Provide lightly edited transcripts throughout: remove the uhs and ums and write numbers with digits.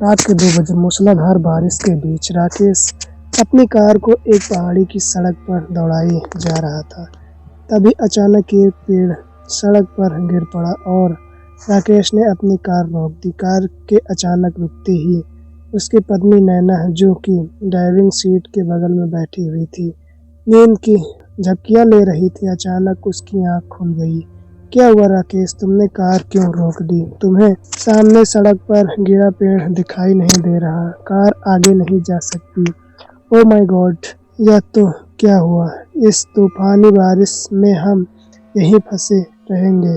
रात के 2 बजे मूसलाधार बारिश के बीच राकेश अपनी कार को एक पहाड़ी की सड़क पर दौड़ाए जा रहा था। तभी अचानक एक पेड़ सड़क पर गिर पड़ा और राकेश ने अपनी कार रोक दी। कार के अचानक रुकते ही उसकी पत्नी नैना, जो कि ड्राइविंग सीट के बगल में बैठी हुई थी, नींद की झपकियां ले रही थी। अचानक उसकी आंख खुल गई। क्या हुआ राकेश, तुमने कार क्यों रोक दी? तुम्हें सामने सड़क पर गिरा पेड़ दिखाई नहीं दे रहा? कार आगे नहीं जा सकती? ओ माय गॉड, यह तो क्या हुआ? इस तूफानी बारिश में हम यहीं फंसे रहेंगे।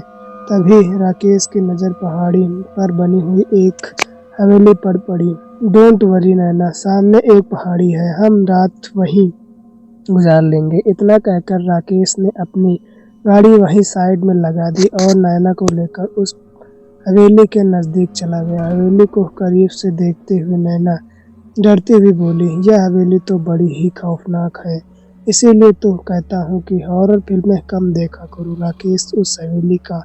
तभी राकेश की नज़र पहाड़ी पर बनी हुई एक हवेली पर पड़ी। डोंट वरी नैना, सामने एक पहाड़ी है, हम रात वहीं गुजार लेंगे। इतना कहकर राकेश ने अपनी गाड़ी वहीं साइड में लगा दी और नैना को लेकर उस हवेली के नज़दीक चला गया। हवेली को करीब से देखते हुए नैना डरती हुई बोली, यह हवेली तो बड़ी ही खौफनाक है, इसीलिए तो कहता हूँ कि हॉरर फिल्में कम देखा करो। राकेश उस हवेली का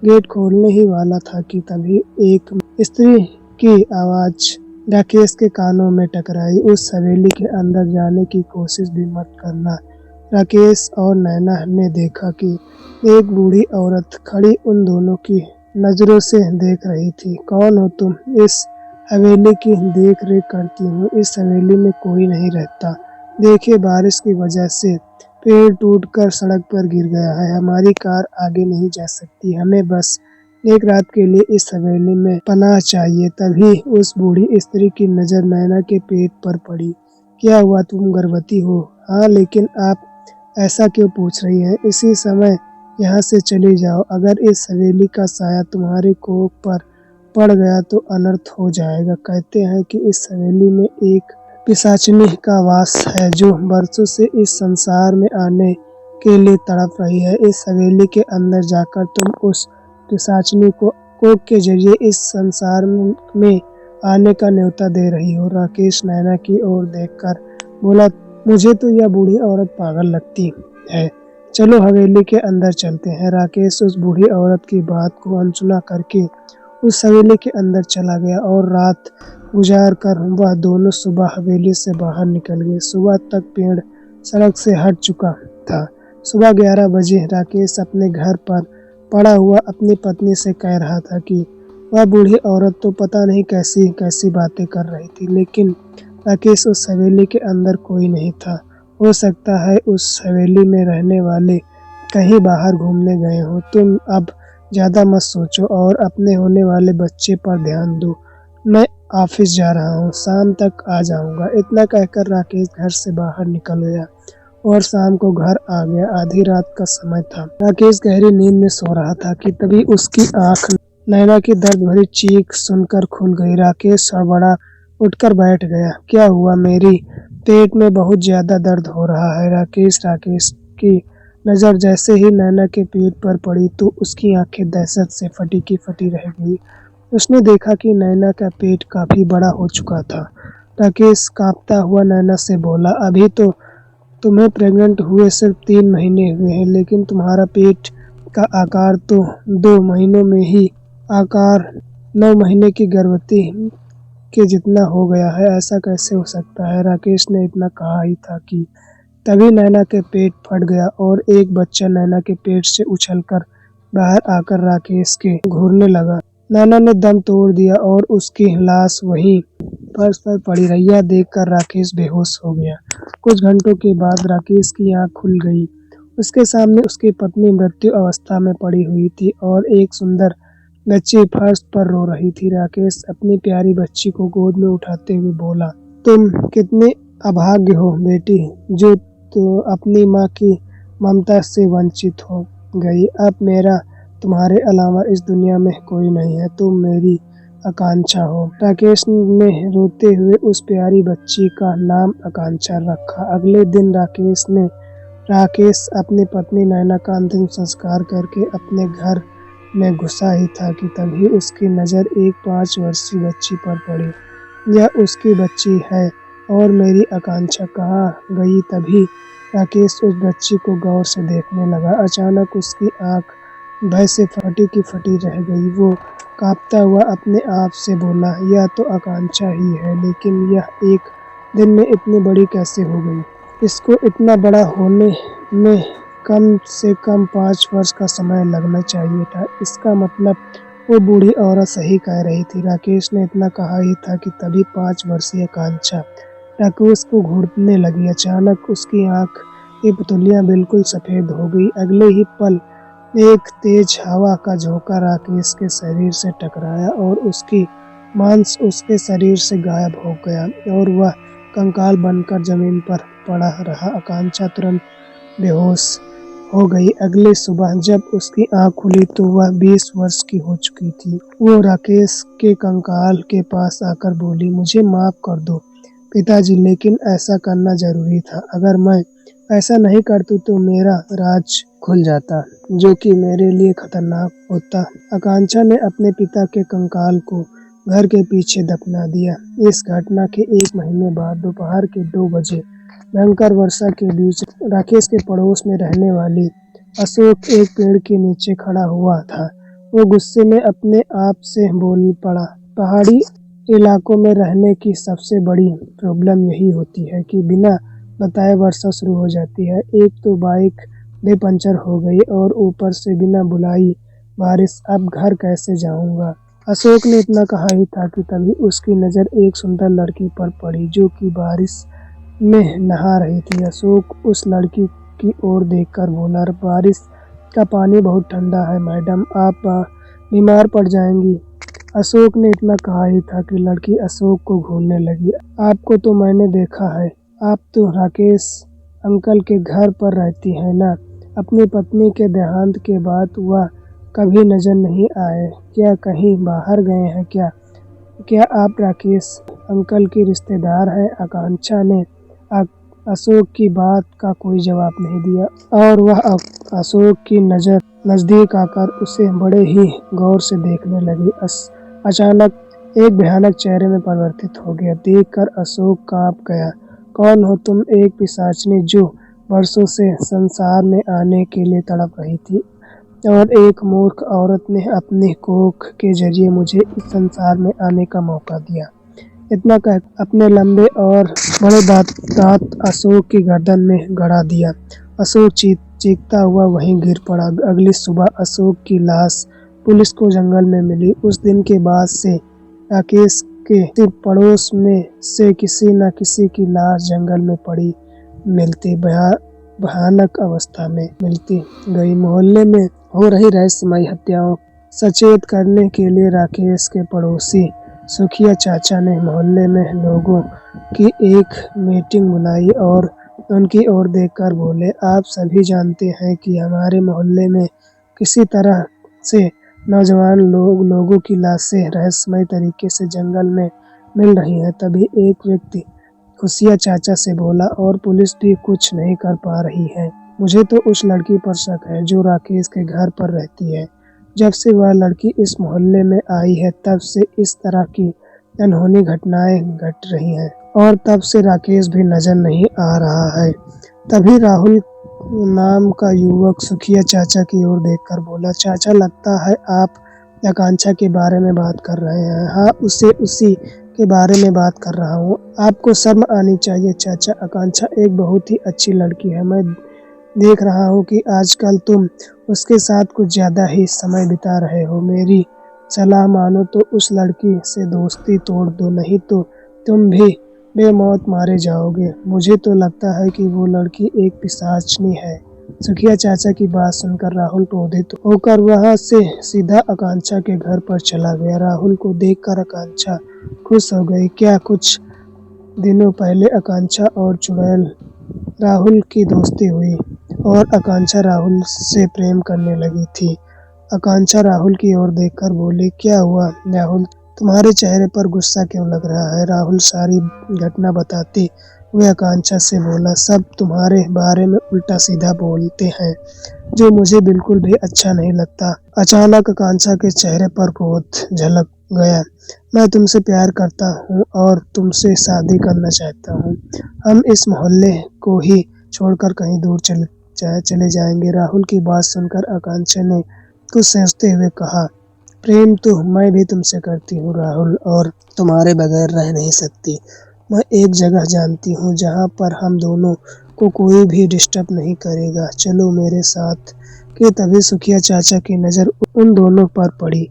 गेट खोलने ही वाला था कि तभी एक स्त्री की आवाज़ राकेश के कानों में टकराई, उस हवेली के अंदर जाने की कोशिश भी मत करना। राकेश और नैना ने देखा कि एक बूढ़ी औरत खड़ी उन दोनों की नज़रों से देख रही थी। कौन हो तुम? इस हवेली की देख रेख करती हूँ, इस हवेली में कोई नहीं रहता। देखिए, बारिश की वजह से पेड़ टूटकर सड़क पर गिर गया है, हमारी कार आगे नहीं जा सकती, हमें बस एक रात के लिए इस हवेली में पनाह चाहिए। तभी उस बूढ़ी स्त्री की नज़र नैना के पेट पर पड़ी। क्या हुआ, तुम गर्भवती हो? हाँ, लेकिन आप ऐसा क्यों पूछ रही हैं? इसी समय यहाँ से चली जाओ, अगर इस हवेली का साया तुम्हारे कोख पर पड़ गया तो अनर्थ हो जाएगा। कहते हैं कि इस हवेली में एक पिशाचिनी का वास है जो बरसों से इस संसार में आने के लिए तड़प रही है। इस हवेली के अंदर जाकर तुम उस पिशाचिनी को कोख के जरिए इस संसार में आने का न्योता दे रही हो। राकेश नैना की ओर देखकर बोला, मुझे तो यह बूढ़ी औरत पागल लगती है, चलो हवेली के अंदर चलते हैं। राकेश उस बूढ़ी औरत की बात को अनसुना करके उस हवेली के अंदर चला गया और रात गुजार कर वह दोनों सुबह हवेली से बाहर निकल गए। सुबह तक पेड़ सड़क से हट चुका था। सुबह 11 बजे राकेश अपने घर पर पड़ा हुआ अपनी पत्नी से कह रहा था कि वह बूढ़ी औरत तो पता नहीं कैसी कैसी बातें कर रही थी, लेकिन राकेश उस हवेली के अंदर कोई नहीं था। हो सकता है उस हवेली में रहने वाले कहीं बाहर घूमने गए हो। तुम अब ज़्यादा मत सोचो और अपने होने वाले बच्चे पर ध्यान दो। मैं ऑफिस जा रहा हूँ, शाम तक आ जाऊँगा। इतना कहकर राकेश घर से बाहर निकल गया और शाम को घर आ गया। आधी रात का समय था। राकेश गहरी नींद में सो रहा था कि तभी उसकी आंख नैना की दर्द भरी चीख सुनकर खुल गई। राकेश हड़बड़ा उठकर बैठ गया। क्या हुआ? मेरी पेट में बहुत ज्यादा दर्द हो रहा है। राकेश की नज़र जैसे ही नैना के पेट पर पड़ी तो उसकी आंखें दहशत से फटी की फटी रह गई। उसने देखा कि नैना का पेट काफी बड़ा हो चुका था। राकेश कांपता हुआ नैना से बोला, अभी तो तुम्हें प्रेग्नेंट हुए सिर्फ 3 महीने हुए हैं, लेकिन तुम्हारा पेट का आकार तो 2 महीनों में ही आकार 9 महीने की गर्भवती के जितना हो गया है। ऐसा कैसे हो सकता है? राकेश ने इतना कहा ही था कि तभी नैना के पेट फट गया और एक बच्चा नैना के पेट से उछलकर बाहर आकर राकेश के घूरने लगा। नैना ने दम तोड़ दिया और उसकी लाश वहीं फर्श पर पड़ी रही। यह देखकर राकेश बेहोश हो गया। कुछ घंटों के बाद राकेश की आंख खुल गई। उसके सामने उसकी पत्नी मृत्यु अवस्था में पड़ी हुई थी और एक सुंदर बच्ची फर्श पर रो रही थी। राकेश अपनी प्यारी बच्ची को गोद में उठाते हुए बोला, तुम कितनी अभाग्य हो बेटी, जो तो अपनी माँ की ममता से वंचित हो गई। अब मेरा तुम्हारे अलावा इस दुनिया में कोई नहीं है, तुम मेरी आकांक्षा हो। राकेश ने रोते हुए उस प्यारी बच्ची का नाम आकांक्षा रखा। अगले दिन राकेश अपनी पत्नी नैना का अंतिम संस्कार करके अपने घर में घुसा ही था कि तभी उसकी नज़र एक 5 वर्षीय बच्ची पर पड़ी। यह उसकी बच्ची है और मेरी आकांक्षा कहाँ गई? तभी राकेश उस बच्ची को गौर से देखने लगा। अचानक उसकी आंख भय से फटी की फटी रह गई। वो कांपता हुआ अपने आप से बोला, यह तो आकांक्षा ही है, लेकिन यह एक दिन में इतनी बड़ी कैसे हो गई? इसको इतना बड़ा होने में कम से कम 5 वर्ष का समय लगना चाहिए था। इसका मतलब वो बूढ़ी औरत सही कह रही थी। राकेश ने इतना कहा ही था कि तभी 5 वर्षीय आकांक्षा राकेश को घूरने लगी। अचानक उसकी आंख की पुतलियां बिल्कुल सफेद हो गई। अगले ही पल एक तेज हवा का झोंका राकेश के शरीर से टकराया और उसकी मांस उसके शरीर से गायब हो गया और वह कंकाल बनकर जमीन पर पड़ा रहा। आकांक्षा तुरंत बेहोश हो गई। अगली सुबह जब उसकी आंख खुली तो वह 20 वर्ष की हो चुकी थी। वो राकेश के कंकाल के पास आकर बोली, मुझे माफ कर दो पिताजी, लेकिन ऐसा करना जरूरी था। अगर मैं ऐसा नहीं करती तो मेरा राज खुल जाता, जो कि मेरे लिए खतरनाक होता। आकांक्षा ने अपने पिता के कंकाल को घर के पीछे दफना दिया। इस घटना के 1 महीने बाद दोपहर के 2 बजे भयंकर वर्षा के बीच राकेश के पड़ोस में रहने वाली अशोक एक पेड़ के नीचे खड़ा हुआ था। वो गुस्से में अपने आप से बोल पड़ा, पहाड़ी इलाकों में रहने की सबसे बड़ी प्रॉब्लम यही होती है कि बिना बताए वर्षा शुरू हो जाती है। एक तो बाइक भी पंचर हो गई और ऊपर से बिना बुलाई बारिश। अब घर कैसे जाऊंगा? अशोक ने इतना कहा ही था कि तभी उसकी नज़र एक सुंदर लड़की पर पड़ी जो कि बारिश में नहा रही थी। अशोक उस लड़की की ओर देखकर बोला, बारिश का पानी बहुत ठंडा है मैडम, आप बीमार पड़ जाएंगी। अशोक ने इतना कहा ही था कि लड़की अशोक को घूरने लगी। आपको तो मैंने देखा है, आप तो राकेश अंकल के घर पर रहती हैं ना? अपनी पत्नी के देहांत के बाद वह कभी नजर नहीं आए। क्या कहीं बाहर गए हैं क्या? क्या आप राकेश अंकल की रिश्तेदार हैं? आकांक्षा ने अशोक की बात का कोई जवाब नहीं दिया और वह अशोक की नज़र नजदीक आकर उसे बड़े ही गौर से देखने लगी। अचानक एक भयानक चेहरे में परिवर्तित हो गया। देखकर अशोक कांप गया। कौन हो तुम? एक पिशाचनी जो वर्षों से संसार में आने के लिए तड़प रही थी और एक मूर्ख औरत ने अपनी कोख के जरिए मुझे इस संसार में आने का मौका दिया। इतना कह अपने लंबे और बड़े दांत अशोक की गर्दन में गड़ा दिया। अशोक चीखता हुआ वहीं गिर पड़ा। अगली सुबह अशोक की लाश पुलिस को जंगल में मिली। उस दिन के बाद से राकेश के पड़ोस में से किसी न किसी की लाश जंगल में पड़ी मिलती, भयानक अवस्था में मिलती गई। मोहल्ले में हो रही रहस्यमयी हत्याओं सचेत करने के लिए राकेश के पड़ोसी सुखिया चाचा ने मोहल्ले में लोगों की एक मीटिंग बुलाई और उनकी ओर देखकर बोले, आप सभी जानते हैं कि हमारे मोहल्ले में किसी तरह से नौजवान लोगों की लाशें रहस्यमय तरीके से जंगल में मिल रही हैं। तभी एक व्यक्ति खुशिया चाचा से बोला, और पुलिस भी कुछ नहीं कर पा रही है। मुझे तो उस लड़की पर शक है जो राकेश के घर पर रहती है। जब से वह लड़की इस मोहल्ले में आई है तब से इस तरह की अनहोनी घटनाएं घट रही हैं और तब से राकेश भी नजर नहीं आ रहा है। तभी राहुल नाम का युवक सुखिया चाचा की ओर देखकर बोला, चाचा लगता है आप आकांक्षा के बारे में बात कर रहे हैं। हाँ, उसी के बारे में बात कर रहा हूँ। आपको शर्म आनी चाहिए चाचा, आकांक्षा एक बहुत ही अच्छी लड़की है। मैं देख रहा हूँ कि आजकल तुम उसके साथ कुछ ज्यादा ही समय बिता रहे हो। मेरी सलाह मानो तो उस लड़की से दोस्ती तोड़ दो, नहीं तो तुम भी बेमौत मारे जाओगे। मुझे तो लगता है कि वो लड़की एक पिशाचनी है। सुखिया चाचा की बात सुनकर राहुल क्रोधित होकर वहां से सीधा आकांक्षा के घर पर चला गया। राहुल को देखकर आकांक्षा खुश हो गई। क्या कुछ दिनों पहले आकांक्षा और चुड़ैल राहुल की दोस्ती हुई और आकांक्षा राहुल से प्रेम करने लगी थी। आकांक्षा राहुल की ओर देखकर बोली, क्या हुआ राहुल, तुम्हारे चेहरे पर गुस्सा क्यों लग रहा है? राहुल सारी घटना बताते हुए आकांक्षा से बोला, सब तुम्हारे बारे में उल्टा सीधा बोलते हैं जो मुझे बिल्कुल भी अच्छा नहीं लगता। अचानक आकांक्षा के चेहरे पर क्रोध झलक गया। मैं तुमसे प्यार करता हूँ और तुमसे शादी करना चाहता हूँ। हम इस मोहल्ले को ही छोड़कर कहीं दूर चले जाएंगे। राहुल की बात सुनकर आकांक्षा ने कुछ सोचते हुए कहा, प्रेम तो मैं भी तुमसे करती हूँ राहुल, और तुम्हारे बगैर रह नहीं सकती। मैं एक जगह जानती हूँ जहाँ पर हम दोनों को कोई भी डिस्टर्ब नहीं करेगा। चलो मेरे साथ। कि तभी सुखिया चाचा की नज़र उन दोनों पर पड़ी।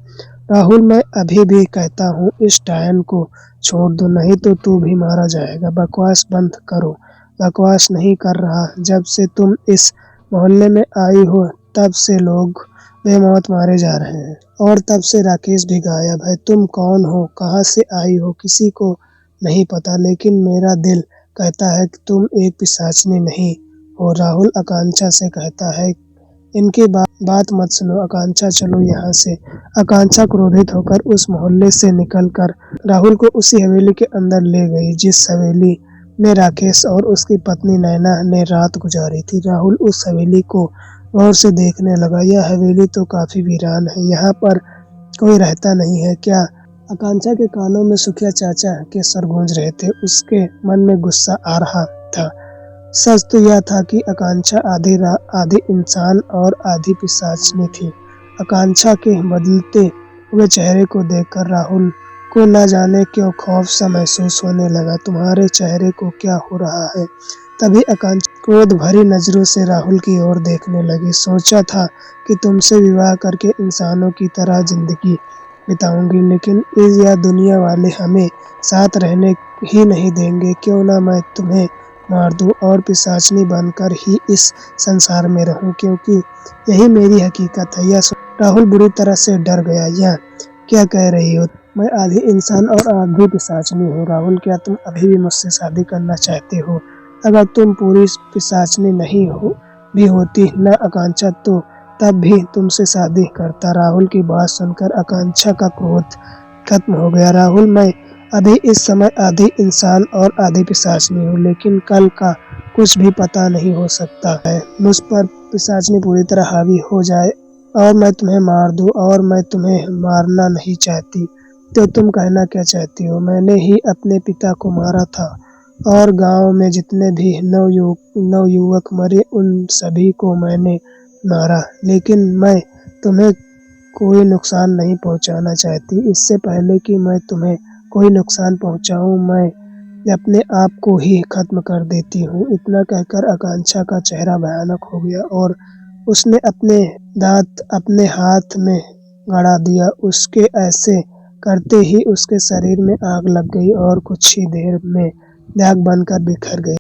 राहुल, मैं अभी भी कहता हूँ इस डायन को छोड़ दो, नहीं तो तू भी मारा जाएगा। बकवास बंद करो। बकवास नहीं कर रहा। जब से तुम इस मोहल्ले में आई हो तब से लोग बेमौत मारे जा रहे हैं, और तब से राकेश भी गायब है। तुम कौन हो, कहाँ से आई हो, किसी को नहीं पता, लेकिन मेरा दिल कहता है कि तुम एक पिशाचनी नहीं हो। राहुल आकांक्षा से कहता है, इनकी बात मत सुनो आकांक्षा, चलो यहाँ से। आकांक्षा क्रोधित होकर उस मोहल्ले से निकलकर राहुल को उसी हवेली के अंदर ले गई जिस हवेली में राकेश और उसकी पत्नी नैना ने रात गुजारी थी। राहुल उस हवेली को गौर से देखने लगा। यह हवेली तो काफी वीरान है, यहाँ पर कोई रहता नहीं है क्या? आकांक्षा के कानों में सुखिया चाचा के स्वर गूंज रहे थे। उसके मन में गुस्सा आ रहा था। सच तो यह था कि आकांक्षा आधी इंसान और आधी पिशाचनी थी। आकांक्षा के बदलते हुए चेहरे को देखकर राहुल को न जाने क्यों खौफ सा महसूस होने लगा। तुम्हारे चेहरे को क्या हो रहा है? तभी आकांक्षा क्रोध भरी नजरों से राहुल की ओर देखने लगी। सोचा था कि तुमसे विवाह करके इंसानों की तरह जिंदगी बिताऊंगी, लेकिन इस यह दुनिया वाले हमें साथ रहने ही नहीं देंगे। क्यों ना मैं तुम्हें मार दूं और पिशाचनी बनकर ही इस संसार में रहूं, क्योंकि यही मेरी हकीकत है। यह राहुल बुरी तरह से डर गया। यह क्या कह रही हो? मैं आधी इंसान और आधी पिशाचनी हूँ। राहुल, क्या तुम अभी भी मुझसे शादी करना चाहते हो? अगर तुम पूरी पिशाचनी नहीं हो भी होती न आकांक्षा, तो तब भी तुमसे शादी करता। राहुल की बात सुनकर आकांक्षा का क्रोध खत्म हो गया। राहुल, मैं अभी इस समय आधी इंसान और आधी पिशाचनी हूँ, लेकिन कल का कुछ भी पता नहीं हो सकता है। मुझ पर पिशाचनी पूरी तरह हावी हो जाए और मैं तुम्हें मार दूं, और मैं तुम्हें मारना नहीं चाहती। तो तुम कहना क्या चाहती हो? मैंने ही अपने पिता को मारा था, और गांव में जितने भी नवयुवक मरे उन सभी को मैंने मारा, लेकिन मैं तुम्हें कोई नुकसान नहीं पहुंचाना चाहती। इससे पहले कि मैं तुम्हें कोई नुकसान पहुंचाऊं, मैं अपने आप को ही खत्म कर देती हूँ। इतना कहकर आकांक्षा का चेहरा भयानक हो गया और उसने अपने दांत अपने हाथ में गड़ा दिया। उसके ऐसे करते ही उसके शरीर में आग लग गई और कुछ ही देर में आग बनकर बिखर गई।